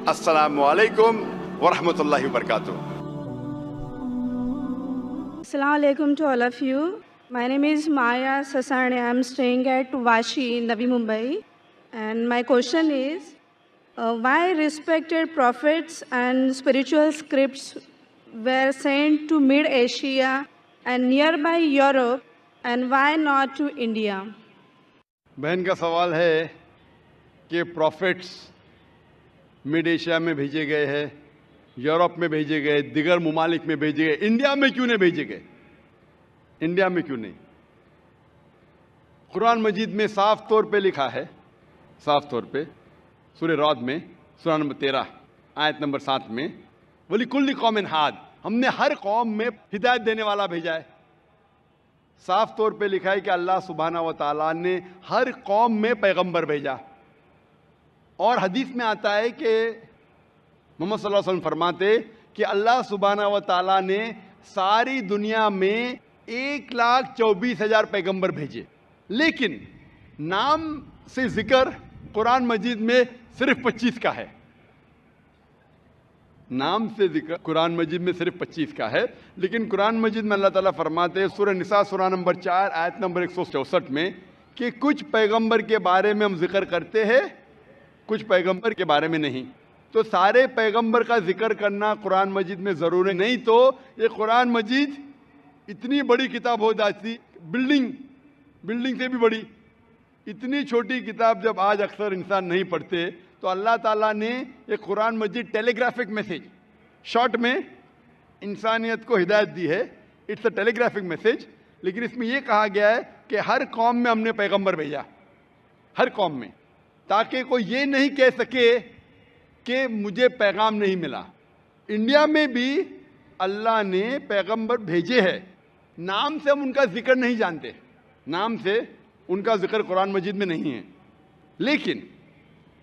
अस्सलामु अलैकुम वरहमतुल्लाहि वबरकातुह। Assalamu alaikum to all of you. My name is Maya Sasane. I'm staying at Vashi, Navi Mumbai. And my question is, why respected prophets and spiritual scripts were sent to Mid-Asia and nearby Europe, and why not to India? बहन का सवाल है कि profits mid Asia में भेजे गए हैं, Europe में भेजे गए, दिगर मुमालिक में भेजे गए, इंडिया में क्यों नहीं भेजे गए? इंडिया में क्यों नहीं? कुरान मजीद में साफ तौर पे लिखा है, साफ तौर पे सूरह रअद में सूरा नंबर 13 आयत नंबर 7 में, वली कुल्ली कौमिन हाद, हमने हर कौम में हिदायत देने वाला भेजा है। साफ तौर पे लिखा है कि अल्लाह सुब्हाना व तआला ने हर कौम में पैगंबर भेजा। और हदीस में आता है कि मोहम्मद सल्लल्लाहु अलैहि वसल्लम फरमाते कि अल्लाह सुब्हाना व तआला ने सारी दुनिया में 1,24,000 पैगंबर भेजे, लेकिन नाम से जिक्र कुरान मजीद में सिर्फ 25 का है। नाम से जिक्र कुरान मजीद में सिर्फ 25 का है, लेकिन कुरान मजीद में अल्लाह ताला फरमाते हैं सूरह निसा सूरा नंबर 4 आयत नंबर 164 में कि कुछ पैगंबर के बारे में हम जिक्र करते हैं, कुछ पैगंबर के बारे में नहीं। तो सारे पैगंबर का जिक्र करना कुरान मजीद में ज़रूरी नहीं, तो ये कुरान मजीद इतनी बड़ी किताब हो जाती, बिल्डिंग से भी बड़ी। इतनी छोटी किताब जब आज अक्सर इंसान नहीं पढ़ते, तो अल्लाह ताला ने ये कुरान मजीद टेलीग्राफिक मैसेज, शॉर्ट में इंसानियत को हिदायत दी है। It's a telegraphic message. लेकिन इसमें यह कहा गया है कि हर कौम में हमने पैगंबर भेजा, हर कौम में, ताकि कोई ये नहीं कह सके कि मुझे पैगाम नहीं मिला। इंडिया में भी अल्लाह ने पैगंबर भेजे हैं, नाम से हम उनका जिक्र नहीं जानते, नाम से उनका जिक्र कुरान मजीद में नहीं है। लेकिन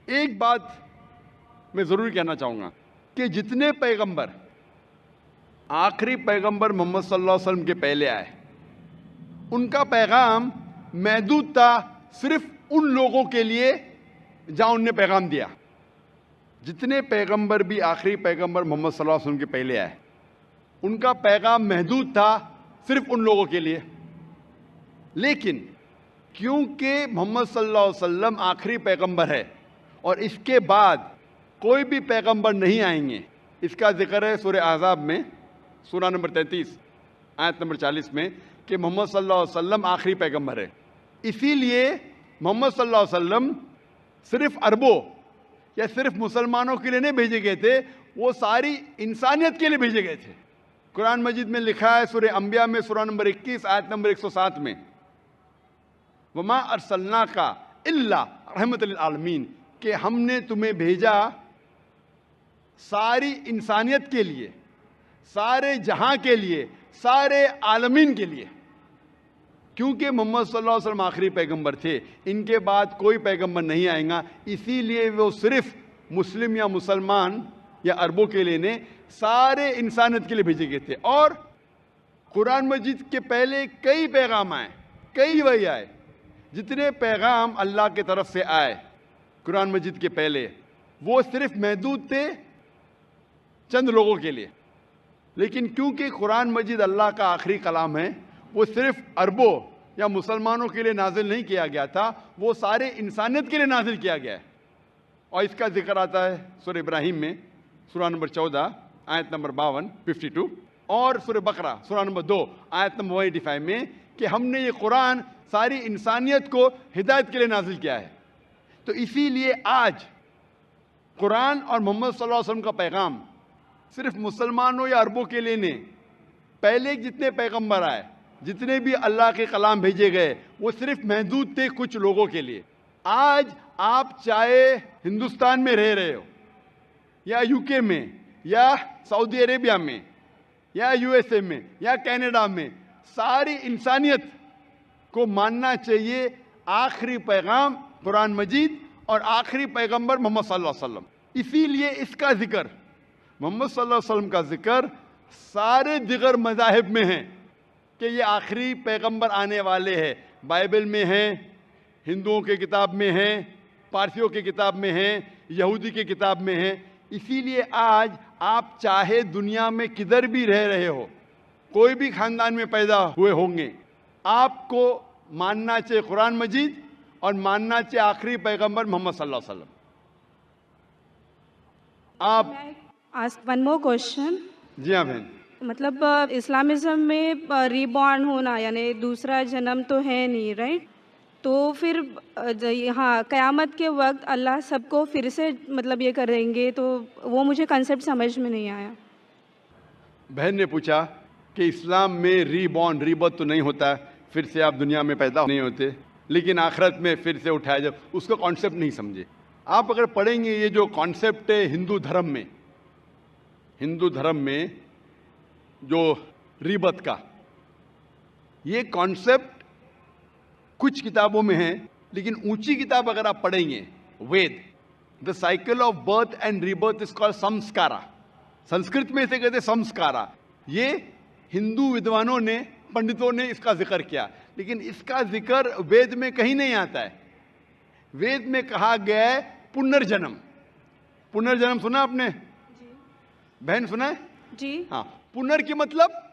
एक बात मैं ज़रूर कहना चाहूँगा कि जितने पैगंबर, आखिरी पैगंबर मोहम्मद सल्लल्लाहु अलैहि वसल्लम के पहले आए, उनका पैगाम महदूद था सिर्फ उन लोगों के लिए जहाँ उनने पैगाम दिया। जितने पैगंबर भी आखिरी पैगंबर मोहम्मद सल्लल्लाहु अलैहि वसल्लम के पहले आए, उनका पैगाम महदूद था सिर्फ उन लोगों के लिए। लेकिन क्योंकि मोहम्मद सल्लल्लाहु अलैहि वसल्लम आखिरी पैगंबर है और इसके बाद कोई भी पैगंबर नहीं आएंगे, इसका जिक्र है सूरह अहज़ाब में सूरा नंबर 33 आयत नंबर 40 में कि मोहम्मद सल्लल्लाहु अलैहि वसल्लम आखिरी पैगंबर है। इसीलिए मोहम्मद सल्लल्लाहु अलैहि वसल्लम सिर्फ अरबों या सिर्फ मुसलमानों के लिए नहीं भेजे गए थे, वो सारी इंसानियत के लिए भेजे गए थे। कुरान मजीद में लिखा है सूरह अंबिया में सूरा नंबर 21 आयत नंबर 107 में, वमा अरसलनाका इल्ला रहमतल लिल आलमीन, कि हमने तुम्हें भेजा सारी इंसानियत के लिए, सारे जहां के लिए, सारे आलमीन के लिए। क्योंकि मोहम्मद सल्लल्लाहु अलैहि वसल्लम आखिरी पैगंबर थे, इनके बाद कोई पैगंबर नहीं आएगा, इसीलिए वो सिर्फ मुस्लिम या मुसलमान या अरबों के लिए ने सारे इंसानियत के लिए भेजे गए थे। और कुरान मजीद के पहले कई पैगाम आए, कई वही आए, जितने पैगाम अल्लाह की तरफ से आए कुरान मजीद के पहले, वो सिर्फ महदूद थे चंद लोगों के लिए। लेकिन क्योंकि कुरान मजीद अल्लाह का आखिरी कलाम है, वो सिर्फ अरबों या मुसलमानों के लिए नाजिल नहीं किया गया था, वो सारे इंसानियत के लिए नाजिल किया गया है। और इसका जिक्र आता है सूरह इब्राहिम में सूरा नंबर 14 आयत नंबर 52 और सूरह बकरा सूरा नंबर 2 आयत नंबर 185 में कि हमने ये कुरान सारी इंसानियत को हिदायत के लिए नाजिल किया है। तो इसीलिए आज कुरान और मोहम्मद सल्लल्लाहु अलैहि वसल्लम का पैगाम सिर्फ मुसलमानों या अरबों के लिए नहीं, पहले जितने पैगंबर आए, जितने भी अल्लाह के कलाम भेजे गए, वो सिर्फ महदूद थे कुछ लोगों के लिए। आज आप चाहे हिंदुस्तान में रह रहे हो या यूके में या सऊदी अरेबिया में या यूएसए में या कनाडा में, सारी इंसानियत को मानना चाहिए आखिरी पैगाम कुरान मजीद और आखिरी पैगंबर मोहम्मद सल्लल्लाहु अलैहि वसल्लम। इसीलिए इसका जिक्र, मोहम्मद सल्लल्लाहु अलैहि वसल्लम का जिक्र सारे दिगर मज़ाहिब में है कि ये आखिरी पैगंबर आने वाले हैं। बाइबल में है, हिंदुओं के किताब में है, पारसियों की किताब में है, यहूदी की किताब में है इसीलिए आज आप चाहे दुनिया में किधर भी रह रहे हो, कोई भी खानदान में पैदा हुए होंगे, आपको मानना चाहिए कुरान मजीद और मानना चाहिए आखिरी पैगंबर मोहम्मद सल्लल्लाहु अलैहि वसल्लम। आप आस्क वन मोर क्वेश्चन। जी हाँ बहन। मतलब इस्लामिज्म में रीबॉर्न होना यानी दूसरा जन्म तो है नहीं, राइट? तो फिर हाँ, क़यामत के वक्त अल्लाह सबको फिर से मतलब ये करेंगे, तो वो मुझे कंसेप्ट समझ में नहीं आया। बहन ने पूछा कि इस्लाम में रीबॉर्न, रीबर्थ तो नहीं होता, फिर से आप दुनिया में पैदा नहीं होते, लेकिन आखिरत में फिर से उठाया जब, उसका कॉन्सेप्ट नहीं समझे। आप अगर पढ़ेंगे ये जो कॉन्सेप्ट है हिंदू धर्म में जो रीबर्थ का, ये कॉन्सेप्ट कुछ किताबों में है, लेकिन ऊंची किताब अगर आप पढ़ेंगे, Veda, the cycle of birth and rebirth is called samskara. Sanskrit में इसे कहते संस्कारा। ये हिंदू विद्वानों ने, पंडितों ने इसका जिक्र किया, लेकिन इसका जिक्र वेद में कहीं नहीं आता है। वेद में कहा गया है पुनर्जन्म। पुनर्जन्म सुना आपने? बहन सुना है? जी हाँ। पुनर के मतलब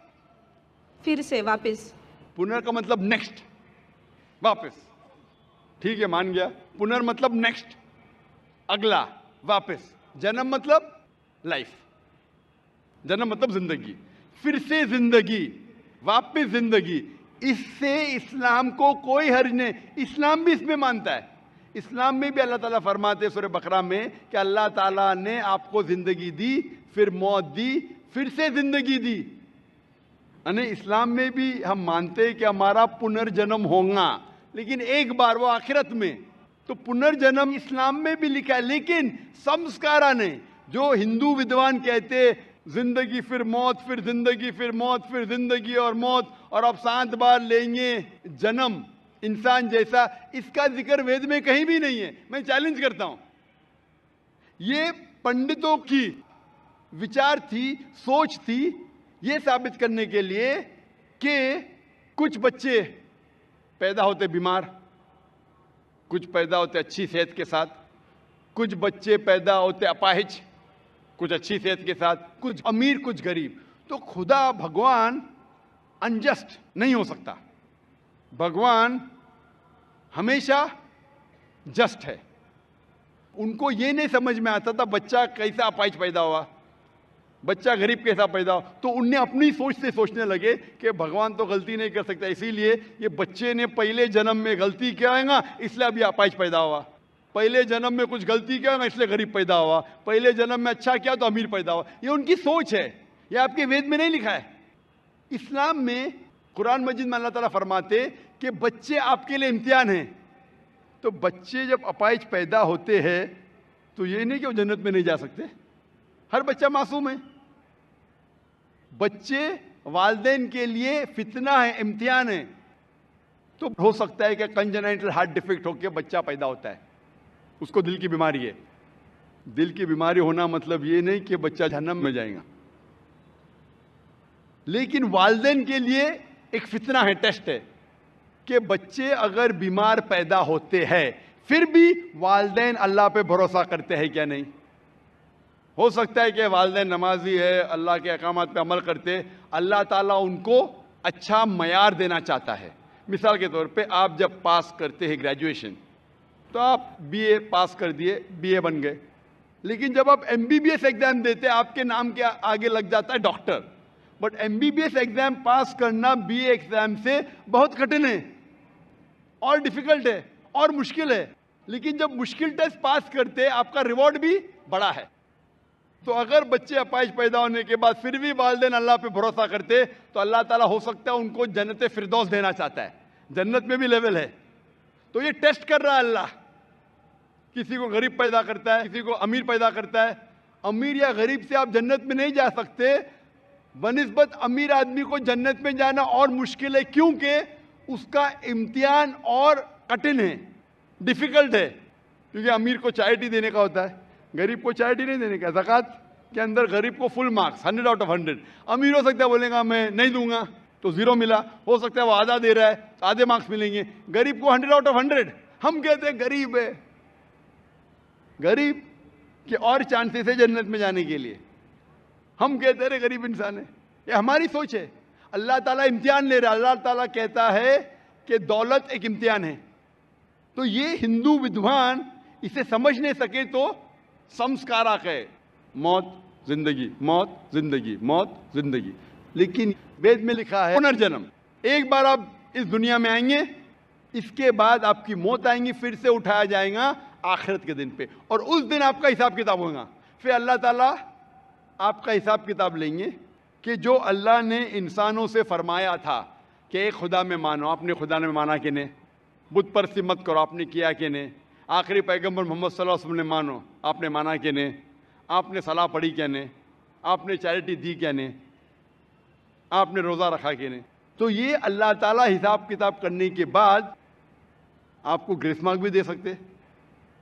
फिर से, वापस। पुनर का मतलब नेक्स्ट, वापस। ठीक है, मान गया। पुनर मतलब नेक्स्ट, अगला, वापस। जन्म मतलब लाइफ, जन्म मतलब जिंदगी, फिर से जिंदगी, वापस जिंदगी। इससे इस्लाम को कोई हर्ज नहीं। इस्लाम भी इसमें मानता है। इस्लाम में भी अल्लाह ताला फरमाते सूरह बकरा में कि अल्लाह ताला ने आपको जिंदगी दी, फिर मौत दी, फिर से जिंदगी दी। यानी इस्लाम में भी हम मानते हैं कि हमारा पुनर्जन्म होगा, लेकिन एक बार, वो आखिरत में। तो पुनर्जन्म इस्लाम में भी लिखा है, लेकिन संस्कारा ने, जो हिंदू विद्वान कहते जिंदगी फिर मौत, फिर जिंदगी, फिर मौत, फिर जिंदगी और मौत, और अब 7 बार लेंगे जन्म इंसान जैसा, इसका जिक्र वेद में कहीं भी नहीं है। मैं चैलेंज करता हूं, ये पंडितों की विचार थी, सोच थी, ये साबित करने के लिए कि कुछ बच्चे पैदा होते बीमार, कुछ पैदा होते अच्छी सेहत के साथ, कुछ बच्चे पैदा होते अपाहिज, कुछ अच्छी सेहत के साथ, कुछ अमीर, कुछ गरीब। तो खुदा भगवान अनजस्ट नहीं हो सकता। भगवान हमेशा जस्ट है। उनको ये नहीं समझ में आता था बच्चा कैसा अपाहिज पैदा हुआ, बच्चा गरीब कैसा पैदा हो। तो उनने अपनी सोच से सोचने लगे कि भगवान तो गलती नहीं कर सकता, इसीलिए ये बच्चे ने पहले जन्म में गलती किया है ना, इसलिए अभी अपाहिज पैदा हुआ। पहले जन्म में कुछ गलती किया ना, इसलिए गरीब पैदा हुआ। पहले जन्म में अच्छा किया तो अमीर पैदा हुआ। ये उनकी सोच है, ये आपके वेद में नहीं लिखा है। इस्लाम में, कुरान मजीद में अल्लाह ताला फरमाते कि बच्चे आपके लिए इम्तिहान हैं। तो बच्चे जब अपाहिज पैदा होते हैं तो ये नहीं कि वो जन्नत में नहीं जा सकते। हर बच्चा मासूम है। बच्चे वालिदैन के लिए फितना है, इम्तिहान है। तो हो सकता है कि कंजेनाइटल हार्ट डिफेक्ट होकर बच्चा पैदा होता है, उसको दिल की बीमारी है। दिल की बीमारी होना मतलब ये नहीं कि बच्चा जहन्नम में जाएगा, लेकिन वालिदैन के लिए एक फितना है, टेस्ट है कि बच्चे अगर बीमार पैदा होते हैं फिर भी वालिदैन अल्लाह पे भरोसा करते हैं क्या नहीं। हो सकता है कि वालिदैन नमाजी है, अल्लाह के अहकामात पे अमल करते, अल्लाह ताला उनको अच्छा मयार देना चाहता है। मिसाल के तौर पे आप जब पास करते हैं ग्रेजुएशन, तो आप बीए पास कर दिए, बीए बन गए, लेकिन जब आप एमबीबीएस एग्जाम देते आपके नाम के आगे लग जाता है डॉक्टर। बट एमबीबीएस एग्जाम पास करना बीए एग्जाम से बहुत कठिन है और डिफिकल्ट है और मुश्किल है, लेकिन जब मुश्किल टेस्ट पास करते आपका रिवॉर्ड भी बड़ा है। तो अगर बच्चे अपाहिज पैदा होने के बाद फिर भी वालिदैन अल्लाह पे भरोसा करते तो अल्लाह ताला हो सकता है उनको जन्नत फिरदौस देना चाहता है। जन्नत में भी लेवल है। तो ये टेस्ट कर रहा है अल्लाह। किसी को गरीब पैदा करता है, किसी को अमीर पैदा करता है। अमीर या गरीब से आप जन्नत में नहीं जा सकते, बनिस्बत अमीर आदमी को जन्नत में जाना और मुश्किल है, क्योंकि उसका इम्तिहान और कठिन है, डिफिकल्ट है। क्योंकि अमीर को चैरिटी देने का होता है, गरीब को चैरिटी नहीं देने का। ज़कात के अंदर गरीब को फुल मार्क्स 100 आउट ऑफ 100। अमीर हो सकता है बोलेगा मैं नहीं दूंगा तो 0 मिला, हो सकता है वो आधा दे रहा है तो आधे मार्क्स मिलेंगे। गरीब को 100 आउट ऑफ 100। हम कहते हैं गरीब है, गरीब कि और चांसेस है जन्नत में जाने के लिए। हम कहते रहे गरीब इंसान है, ये हमारी सोच है। अल्लाह ताला इम्तिहान ले रहा है। अल्लाह ताला कहता है कि दौलत एक इम्तिहान है। तो ये हिंदू विद्वान इसे समझ नहीं सके तो संस्कारक है, मौत जिंदगी, मौत जिंदगी, मौत जिंदगी। लेकिन वेद में लिखा है पुनर्जन्म, एक बार आप इस दुनिया में आएंगे, इसके बाद आपकी मौत आएंगी, फिर से उठाया जाएगा आखिरत के दिन पे, और उस दिन आपका हिसाब किताब होगा। फिर अल्लाह ताला आपका हिसाब किताब लेंगे कि जो अल्लाह ने इंसानों से फरमाया था कि एक खुदा में मानो, आपने खुदा में माना कि नहीं, बुत परस्ती मत करो, आपने किया कि नहीं, आखिरी पैगंबर मोहम्मद सल्लल्लाहु अलैहि वसल्लम ने मानो, आपने माना कि नहीं, आपने सलाह पढ़ी क्या नहीं, आपने चैरिटी दी क्या नहीं, आपने रोज़ा रखा कि नहीं। तो ये अल्लाह ताला हिसाब किताब करने के बाद आपको ग्रेस मार्क भी दे सकते।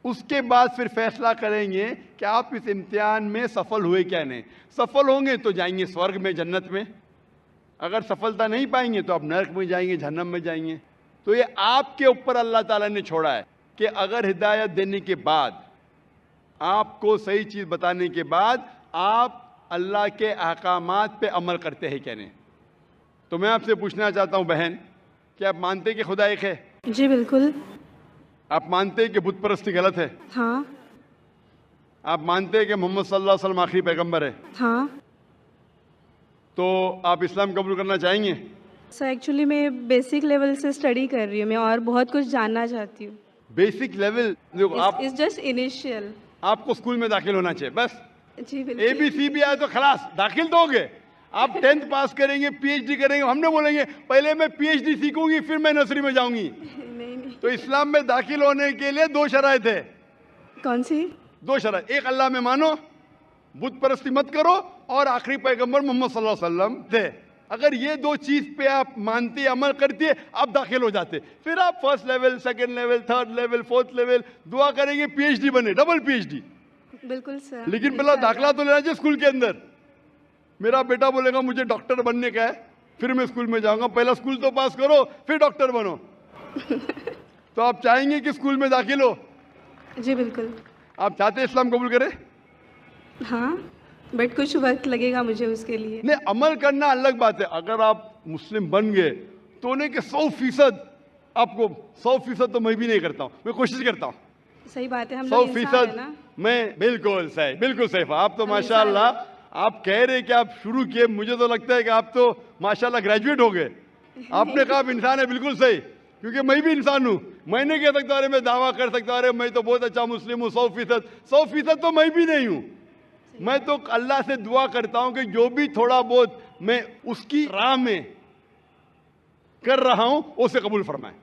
उसके बाद फिर फैसला करेंगे कि आप इस इम्तिहान में सफल हुए क्या नहीं। सफल होंगे तो जाएंगे स्वर्ग में, जन्नत में। अगर सफलता नहीं पाएंगे तो आप नरक में जाएंगे, जहन्नम में जाएंगे। तो ये आपके ऊपर अल्लाह ताला ने छोड़ा है कि अगर हिदायत देने के बाद, आपको सही चीज़ बताने के बाद आप अल्लाह के अहकामात पे अमल करते हैं क्या नहीं। तो मैं आपसे पूछना चाहता हूँ बहन, कि आप मानते हैं कि खुदा एक है? जी बिल्कुल। आप मानते हैं कि बुत परस्ती गलत है? हाँ। आप मानते हैं कि मोहम्मद सल्लल्लाहु अलैहि वसल्लम आखिरी पैगंबर है? हाँ। तो आप इस्लाम कबूल करना चाहेंगे? सर एक्चुअली मैं बेसिक लेवल से स्टडी कर रही हूँ, मैं और बहुत कुछ जानना चाहती हूँ। Basic level? देखो आप, इट्स जस्ट इनिशियल। आपको स्कूल में दाखिल होना चाहिए बस। जी बिल्कुल। ABC भी आए तो खलास, दाखिल तो हो गए। आप 10th पास करेंगे, PhD करेंगे, हमने बोलेंगे पहले मैं PhD सीखूंगी फिर मैं नर्सरी में जाऊंगी। नहीं। तो इस्लाम में दाखिल होने के लिए 2 शराइत है। कौन सी? 2 शराइत, एक अल्लाह में मानो, बुत परस्ती मत करो, और आखिरी पैगंबर मोहम्मद सल्लल्लाहु अलैहि वसल्लम थे। अगर ये 2 चीज पे आप मानते, अमल करते, आप दाखिल हो जाते। फिर आप first level, second level, third level, fourth level दुआ करेंगे, PhD बने, डबल PhD। बिल्कुल सर। लेकिन पहला दाखिला तो लेना चाहिए स्कूल के अंदर। मेरा बेटा बोलेगा मुझे डॉक्टर बनने का है, फिर मैं स्कूल में जाऊंगा। पहला स्कूल तो पास करो फिर डॉक्टर बनो। तो आप चाहेंगे कि स्कूल में दाखिल हो? जी बिल्कुल। आप चाहते हैं इस्लाम कबूल करें? हाँ, बट कुछ वक्त लगेगा मुझे उसके लिए। नहीं, अमल करना अलग बात है। अगर आप मुस्लिम बन गए तो नहीं कि 100% आपको, 100% तो मैं भी नहीं करता हूँ, मैं कोशिश करता हूँ। सही बात है, हम लोग इंसान है 100% ना। मैं बिल्कुल सही, बिल्कुल सही। आप तो माशाल्लाह, आप कह रहे कि आप शुरू किए, मुझे तो लगता है कि आप तो माशाल्लाह ग्रेजुएट हो गए। आपने कहा आप इंसान है, बिल्कुल सही, क्योंकि मैं भी इंसान हूँ। मैं नहीं कह सकता अरे मैं दावा कर सकता अरे मैं तो बहुत अच्छा मुस्लिम हूँ 100% तो मैं भी नहीं हूँ। मैं तो अल्लाह से दुआ करता हूँ कि जो भी थोड़ा बहुत मैं उसकी राह में कर रहा हूँ उसे कबूल फरमाए।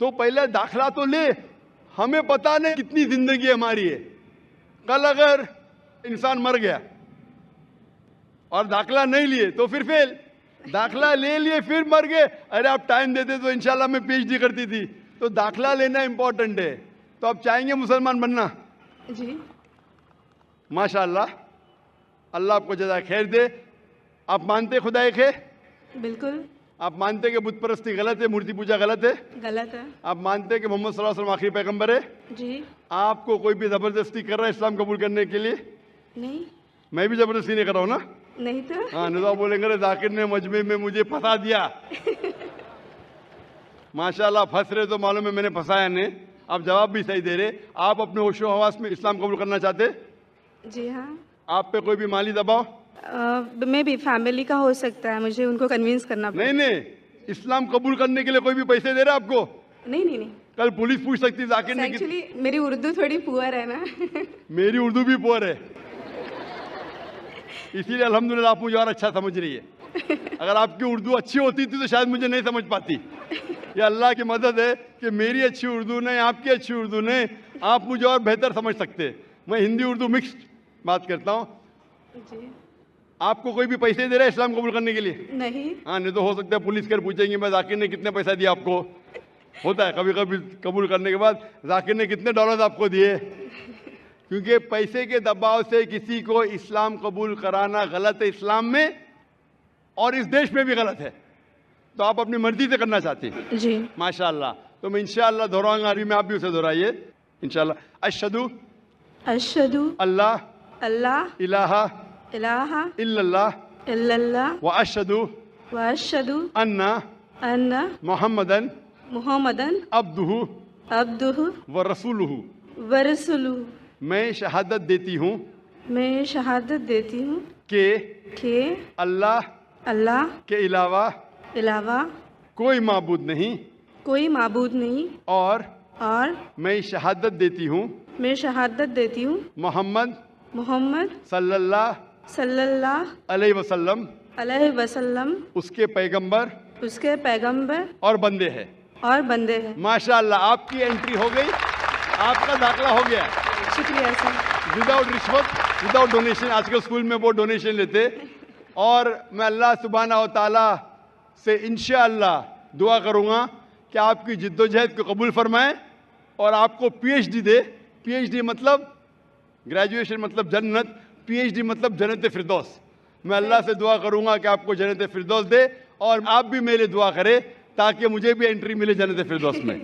तो पहले दाखला तो ले, हमें पता नहीं कितनी जिंदगी हमारी है। कल अगर इंसान मर गया और दाखला नहीं लिए तो फिर फेल, दाखला ले लिए फिर मर गए, अरे आप टाइम देते तो इंशाल्लाह मैं PhD करती थी। तो दाखला लेना इंपॉर्टेंट है। तो आप चाहेंगे मुसलमान बनना? जी माशाल्लाह, अल्लाह आपको जज़ा खैर दे। आप मानते खुदा एक है? बिल्कुल। आप मानते कि बुत परस्ती गलत है, मूर्ति पूजा गलत है? गलत है। आप मानते कि मोहम्मद सल्लल्लाहु अलैहि वसल्लम आखिरी पैगंबर है? जी। आपको कोई भी जबरदस्ती कर रहा है इस्लाम कबूल करने के लिए? नहीं। मैं भी जबरदस्ती नहीं कर रहा हूँ ना? नहीं तो। हाँ, नहीं तो आप बोलेंगे जाकिर ने मजमे में मुझे फंसा दिया। माशाल्लाह, फंस रहे तो मालूम है मैंने फंसाया नहीं। आप जवाब भी सही दे रहे। आप अपने होशो हवास में इस्लाम कबूल करना चाहते? जी हाँ। आप पे कोई भी माली दबाव? मैं भी फैमिली का हो सकता है, मुझे उनको कन्विंस करना नहीं नहीं, इस्लाम कबूल करने के लिए कोई भी पैसे दे रहा है आपको? नहीं। कल पुलिस पूछ सकती है जाकिर ने एक्चुअली मेरी उर्दू थोड़ी पुअर है ना। मेरी उर्दू भी पुअर है, इसीलिए अल्हम्दुलिल्लाह आप मुझे और अच्छा समझ रही है। अगर आपकी उर्दू अच्छी होती थी तो शायद मुझे नहीं समझ पाती। ये अल्लाह की मदद है कि मेरी अच्छी उर्दू नहीं, आपकी अच्छी उर्दू नहीं, आप मुझे और बेहतर समझ सकते। मैं हिंदी उर्दू मिक्स बात करता हूँ। जी। आपको कोई भी पैसे दे रहा है इस्लाम कबूल करने के लिए? नहीं। हाँ, नहीं तो हो सकता है पुलिस कर पूछेंगे मैं जाकिर ने कितने पैसा दिया आपको। होता है कभी कभी कबूल करने के बाद जाकिर ने कितने डॉलर आपको दिए। क्योंकि पैसे के दबाव से किसी को इस्लाम कबूल कराना गलत है इस्लाम में, और इस देश में भी गलत है। तो आप अपनी मर्जी से करना चाहते हैं? जी। माशाल्लाह। तो मैं इंशाअल्लाह दोहराऊंगा, अरबी में आप भी उसे दोहराइए इंशाअल्लाह। अशहदु अशहदु अल्लाह अल्लाह इलाहा इलाहा इल्लल्लाह इल्लल्लाह व अशहदु व अशहदु अन्ना अन्ना मुहम्मदन मुहम्मदन अब्दुहु अब्दुहु व रसूलुहु। व रसूलुहु। मैं शहादत देती हूँ मैं शहादत देती हूँ कि कि अल्लाह अल्लाह के अलावा अलावा कोई माबूद नहीं, कोई माबूद नहीं, और और मैं शहादत देती हूँ मैं शहादत देती हूँ मोहम्मद मोहम्मद सल्लल्लाहु सल्लल्लाहु अलैहि वसल्लम अलैहि वसल्लम उसके पैगंबर उसके पैगंबर और बंदे हैं। और बंदे हैं। माशाअल्लाह, आपकी एंट्री हो गई, आपका दाखला हो गया। शुक्रिया सर। विदाउट रिश्वत, विदाउट डोनेशन। आजकल स्कूल में वो डोनेशन लेते। और मैं अल्लाह सुब्हाना व तआला से इंशाअल्लाह दुआ करूँगा कि आपकी जिद्दोजहद को कबूल फरमाए और आपको पीएचडी दे। पीएचडी मतलब ग्रेजुएशन मतलब जन्नत, पीएचडी मतलब जन्नत फिरदौस। मैं अल्लाह से दुआ करूँगा कि आपको जन्नत फिरदौस दे और आप भी मेरे दुआ करें ताकि मुझे भी एंट्री मिले जन्नत फिरदौस में।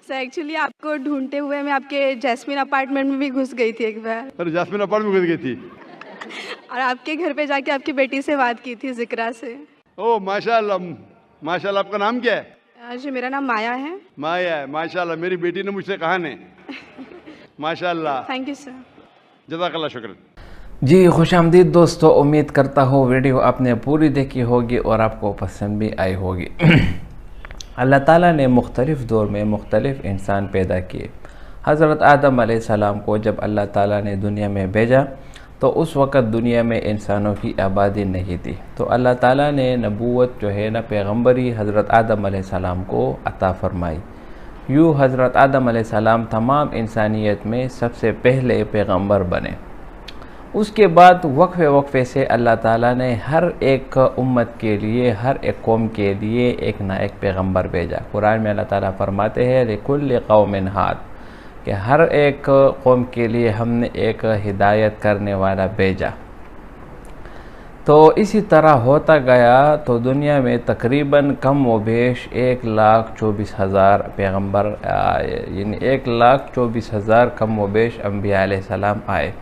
सर एक्चुअली आपको ढूंढते हुए मैं आपके जैस्मिन अपार्टमेंट में भी घुस गई थी एक बार। अरे जैस्मिन अपार्टमेंट में घुस गई थी और आपके घर पे जाके आपकी बेटी से बात की थी जिक्रा से। ओह माशाअल्लाह, माशाअल्लाह। आपका नाम क्या है? जी मेरा नाम माया है। माया है, माशाअल्लाह। मेरी बेटी ने मुझसे कहा नहीं। माशाअल्लाह। Thank you sir. जज़ाकल्लाह, शुक्र। जी खुशामदीद दोस्तों, उम्मीद करता हूँ वीडियो आपने पूरी देखी होगी और आपको पसंद भी आई होगी। अल्लाह ताला ने मुख्तलिफ़ दौर में मुख्तलिफ़ इंसान पैदा किए। हज़रत आदम अलैहिस्सलाम को जब अल्लाह ताला ने दुनिया में भेजा तो उस वक़्त दुनिया में इंसानों की आबादी नहीं थी, तो अल्लाह ताला ने नबूवत जो है ना पैगम्बरी हज़रत आदम अलैहिस्सलाम को अता फ़रमाई। यूँ हज़रत आदम अलैहिस्सलाम तमाम इंसानियत में सबसे पहले पैगम्बर बने। उसके बाद वक्फे वक्फे से अल्लाह ताला ने हर एक उम्मत के लिए, हर एक कौम के लिए एक ना एक पैगम्बर भेजा। कुरान में अल्लाह ताला फरमाते हैं लिकुल्लि कौमिन हाद, कि हर एक कौम के लिए हमने एक हिदायत करने वाला भेजा। तो इसी तरह होता गया तो दुनिया में तकरीबन कम व बेश 1,24,000 पैगम्बर, यानी 1,24,000 कम व बेश अम्बिया अलैहिस्सलाम आए।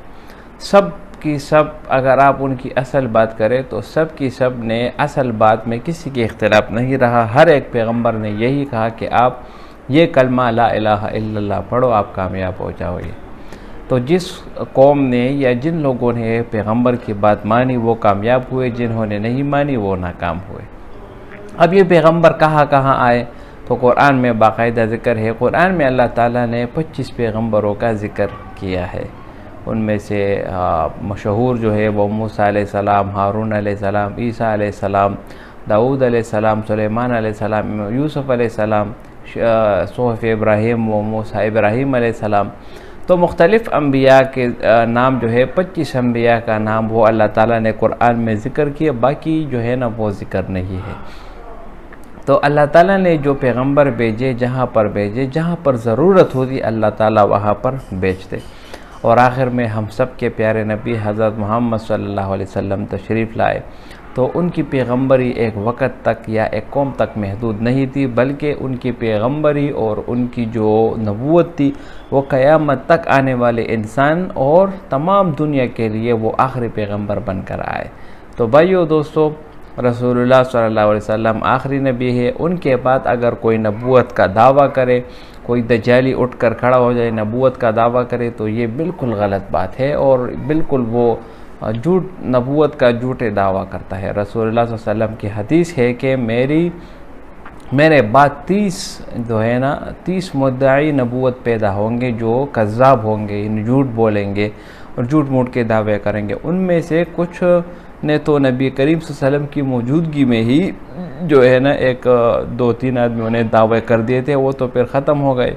सब की सब अगर आप उनकी असल बात करें तो सब की सब ने असल बात में किसी के इख्तिलाफ नहीं रहा। हर एक पैगम्बर ने यही कहा कि आप ये कलमा ला इलाहा इल्लल्लाह पढ़ो, आप कामयाब हो जाओगे। तो जिस कौम ने या जिन लोगों ने पैगम्बर की बात मानी वो कामयाब हुए, जिन्होंने नहीं मानी वो नाकाम हुए। अब ये पैगम्बर कहाँ कहाँ आए तो कुरान में बाकायदा ज़िक्र है। कुरान में अल्लाह ताला ने 25 पैगम्बरों का ज़िक्र किया है। उनमें से मशहूर जो है वो मूसा अलैहिस्सलाम, हारून अलैहिस्सलाम, ईसा अलैहिस्सलाम, दाऊद अलैहिस्सलाम, सुलेमान अलैहिस्सलाम, यूसुफ अलैहिस्सलाम, सोहफ़ इब्राहीम व मूसा इब्राहीम अलैहिस्सलाम। तो मुख्तलिफ़ अम्बिया के नाम जो है 25 अम्बिया का नाम वो अल्लाह ताला ने कुरान में ज़िक्र किया, बाकी जो है ना वो ज़िक्र नहीं है। तो अल्लाह ताला ने जो पैगम्बर भेजे, जहाँ पर भेजे, जहाँ पर ज़रूरत होती अल्लाह ताला वहाँ पर भेजते। और आखिर में हम सब के प्यारे नबी हज़रत मोहम्मद सल्लल्लाहु अलैहि वसल्लम तशरीफ़ लाए तो उनकी पैगम्बरी एक वक़्त तक या एक कौम तक महदूद नहीं थी, बल्कि उनकी पैगम्बरी और उनकी जो नबूवत थी वो क़यामत तक आने वाले इंसान और तमाम दुनिया के लिए वो आखिरी पैगम्बर बनकर आए। तो भाइयों दोस्तों, रसूलुल्लाह सल्लल्लाहु अलैहि वसल्लम आखिरी नबी है। उनके बाद अगर कोई नबूवत का दावा करे, कोई दज्जाली उठकर खड़ा हो जाए नबूवत का दावा करे तो ये बिल्कुल गलत बात है और बिल्कुल वो झूठ, नबूवत का झूठे दावा करता है। रसूलुल्लाह सल्लल्लाहु अलैहि वसल्लम की हदीस है कि मेरे बाद 30 जो है ना 30 मुद्दाई नबूवत पैदा होंगे जो कज़्ज़ाब होंगे, झूठ बोलेंगे और झूठ मूठ के दावे करेंगे। उनमें से कुछ ने तो नबी करीम सल्लल्लाहु अलैहि वसल्लम की मौजूदगी में ही जो है ना 1-2-3 आदमियों ने दावे कर दिए थे, वो तो फिर ख़त्म हो गए।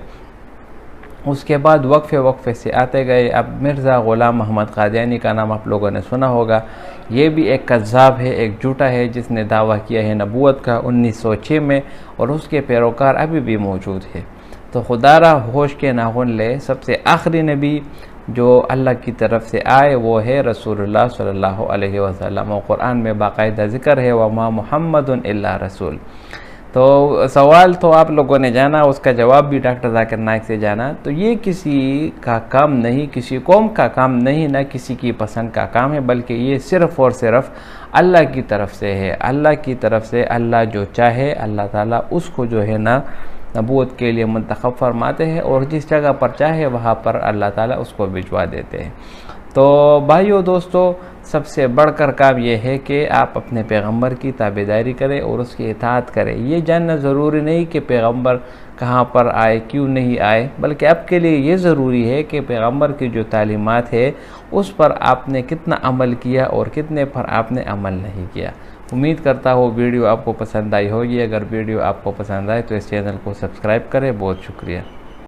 उसके बाद वक्फे वक्फे से आते गए। अब मिर्ज़ा ग़ुलाम मोहम्मद क़ादियानी का नाम आप लोगों ने सुना होगा। ये भी एक कज़्ज़ाब है, एक झूठा है जिसने दावा किया है नबूवत का 1906 में, और उसके पैरोकार अभी भी मौजूद है। तो खुदारा होश के नाखून ले, सबसे आखिरी नबी जो अल्लाह की तरफ से आए वो है रसूलुल्लाह सल्लल्लाहु अलैहि वसल्लम। और कुरान में बाकायदा ज़िक्र है वमा मुहम्मदुन इल्ला रसूल। तो सवाल तो आप लोगों ने जाना, उसका जवाब भी डॉक्टर जाकिर नाइक से जाना। तो ये किसी का काम नहीं, किसी कौम का काम नहीं, ना किसी की पसंद का काम है, बल्कि ये सिर्फ़ और सिर्फ अल्लाह की तरफ से है। अल्लाह की तरफ से अल्लाह जो चाहे अल्लाह ताला उसको जो है ना नबूवत के लिए मुंतखब फरमाते हैं, और जिस जगह पर चाहे वहाँ पर अल्लाह ताला उसको भिजवा देते हैं। तो भाइयों दोस्तों, सबसे बढ़कर काम यह है कि आप अपने पैगंबर की ताबेदारी करें और उसकी इताअत करें। ये जानना ज़रूरी नहीं कि पैगंबर कहाँ पर आए, क्यों नहीं आए, बल्कि आपके लिए ये ज़रूरी है कि पैगंबर की जो तालीमात है उस पर आपने कितना अमल किया और कितने पर आपने अमल नहीं किया। उम्मीद करता हूँ वीडियो आपको पसंद आई होगी। अगर वीडियो आपको पसंद आए तो इस चैनल को सब्सक्राइब करें। बहुत शुक्रिया।